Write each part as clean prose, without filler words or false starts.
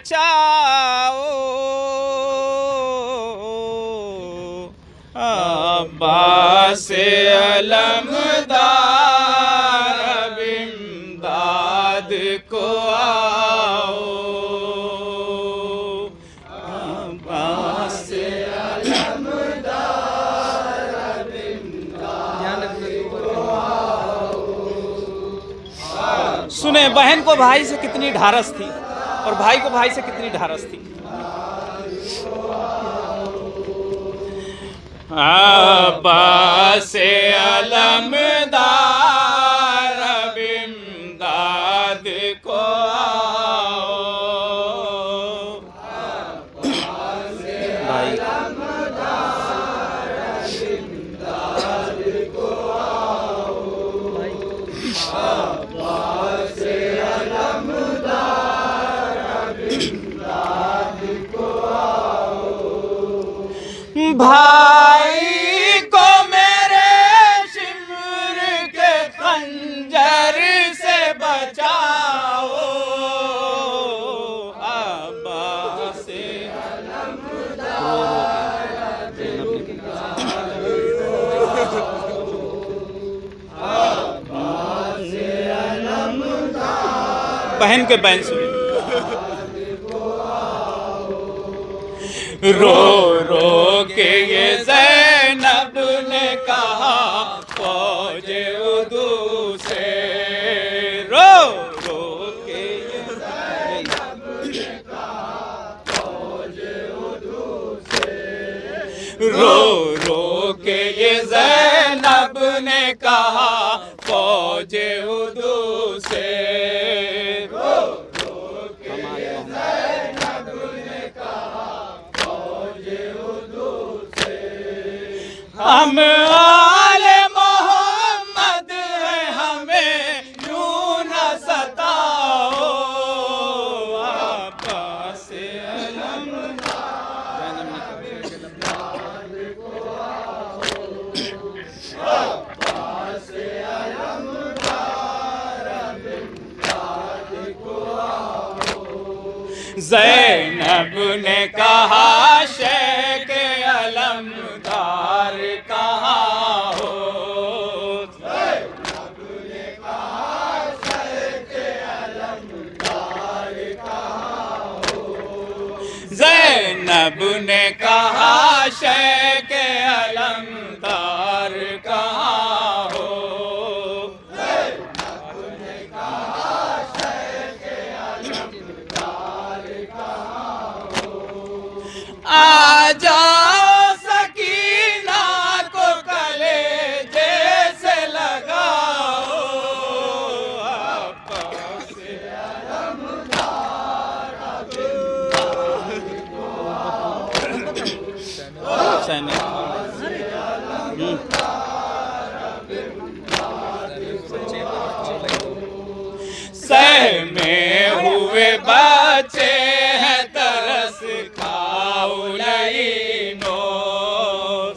बचाओ, अब्बास अलमदार इमदाद को आओ, अब्बास अलमदार इमदाद को आओ। सुने, बहन को भाई से कितनी ढारस थी और भाई को भाई से कितनी ढारस थी। अब्बास अलमदार इमदाद को आओ, अब्बास अलमदार इमदाद को आओ, अब्बास अलमदार इमदाद को आओ। भाई को मेरे शिमर के खंजर से बचाओ, अब्बास अलमदार इमदाद को आओ, अब्बास अलमदार। बहन के बहन सुने। रो रो के ये ज़ैनब ने कहा फौज उदू से, रो रो के ये ज़ैनब ने कहा फौज उदू से, रो रो के ये ज़ैनब ने कहा फौज उदू से, रो रो के ये ज़ैनब ने कहा हम आले मोहम्मद हैं, हमें यूं न सताओ, अब्बास अलमदार इमदाद को आओ, अब्बास अलमदार इमदाद को आओ। ज़ैनब ने कहा शेख अलमदार कहाँ हो, ज़ैनब ने कहा शेख अलमदार कहाँ हो, ज़ैनब ने कहा शेख अलमदार कहाँ हो, ज़ैनब ने कहा शेख अलमदार कहाँ हो। आ जाओ सकीना को कलेजे से लगाओ, अब्बास अलमदार इमदाद को आओ, अब्बास अलमदार इमदाद को आओ। सह में हुए बच्चे हैं तरस खाओ लईनो,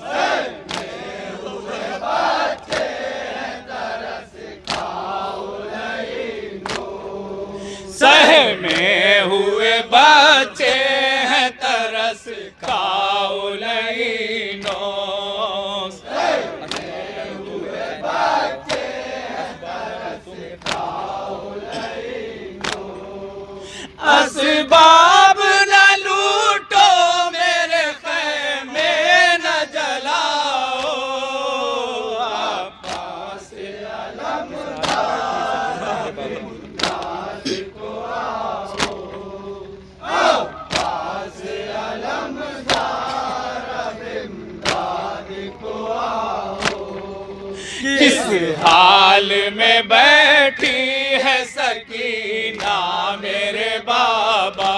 सह में हुए बच्चे हैं तरस खाओ लईनो, सह में हुए बच्चे हैं तरस खाओ लईनो, सह में हुए बच्चे हैं तरस खाओ लईनो। असबाब न लूटो मेरे खैमे न जलाओ, अब्बास अलमदार इमदाद को आओ, अब्बास अलमदार इमदाद को आओ। किस हाल में बैठी है सकीना मेरे बाबा,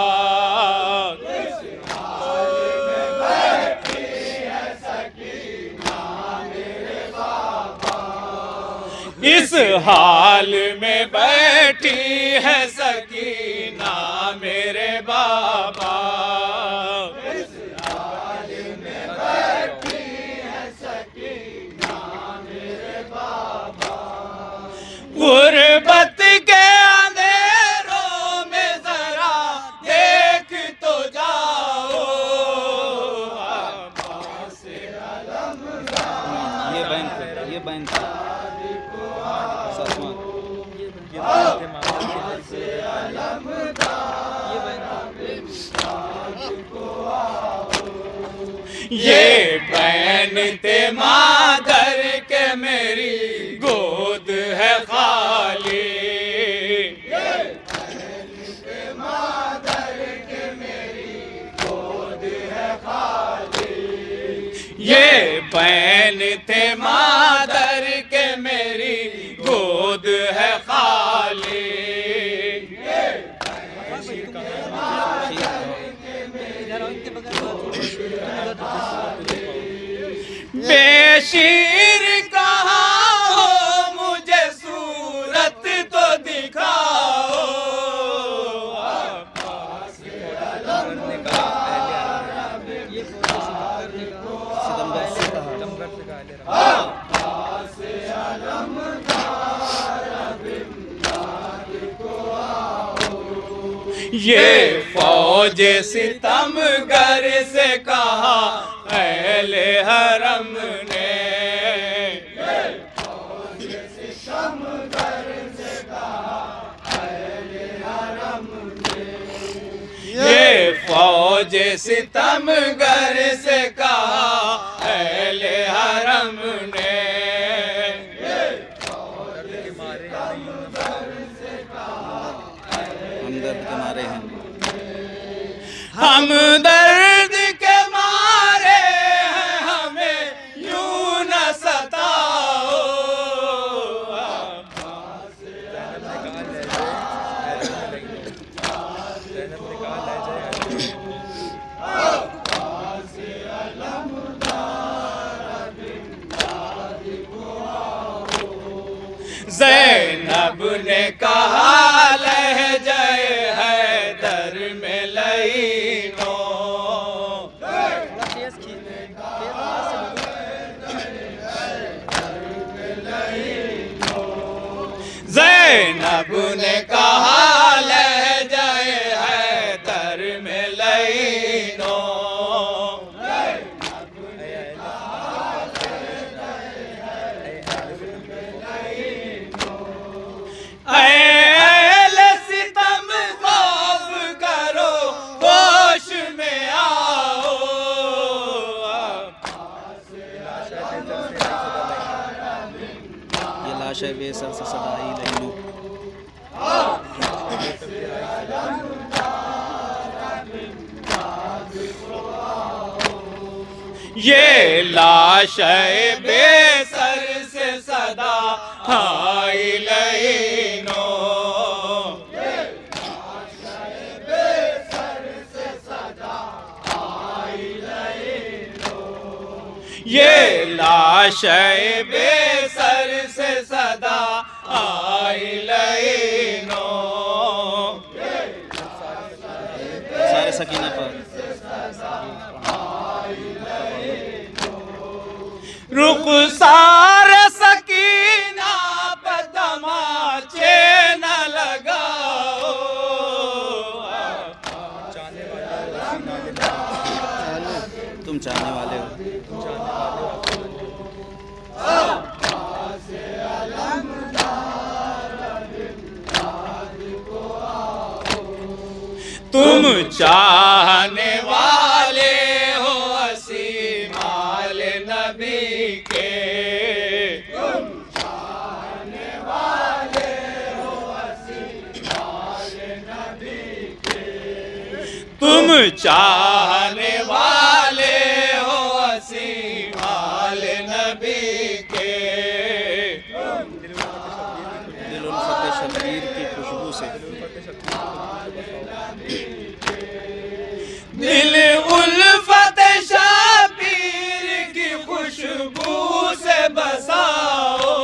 किस हाल में बैठी है सकीना मेरे बाबा, इस हाल में बैठी है सकीना मेरे बाबा, इस हाल में बैठी है सकीना मेरे बाबा। गुर्बत के अंधेरों में जरा देख ये बहन थी सासवां। ये बहन थे मादर के मेरी गोद है खाली। ये बहन थे मादर के मेरी गोद है खाली। बेशीर कहाँ हो मुझे सूरत तो दिखाओ। ये फौज सितमगर से कहा अहले हरम ने। ये फौज सितमगर से कहा अहले हरम ने। हमदर्द के मारे हैं। हम दर्द के मारे हैं हमें यूं न सताओ। ज़ैनब ने कहा लहजे हैदर में लईनो। ज़ैनब ने कहा लहजे हैदर में लईनो। अहले सितम खौफ करो होश में आओ। ये लाश है बेसर से सदाई लईनो। ये लाश है बेसर से सदा हाय लईनो। ये लाश है बेसर से सदा आय लईनो। सारे सकीना पर रुखसार सकीना पर तमाचे न लगाओ। तुम चाहने वाले हो। तुम चाहने वाले हो हसी माल नबी के। तुम चाहने वाले हो हसी माल नबी के। तुम चाहने वाले हो हसी माल नबी के। दिल उल्फत शबीर की खुशबू से। दिल उल्फत शबीर की खुशबू से बसाओ।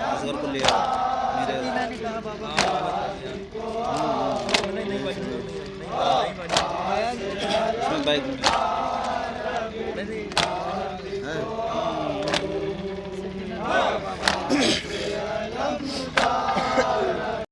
असगर को ले आओ मेरे। बाइक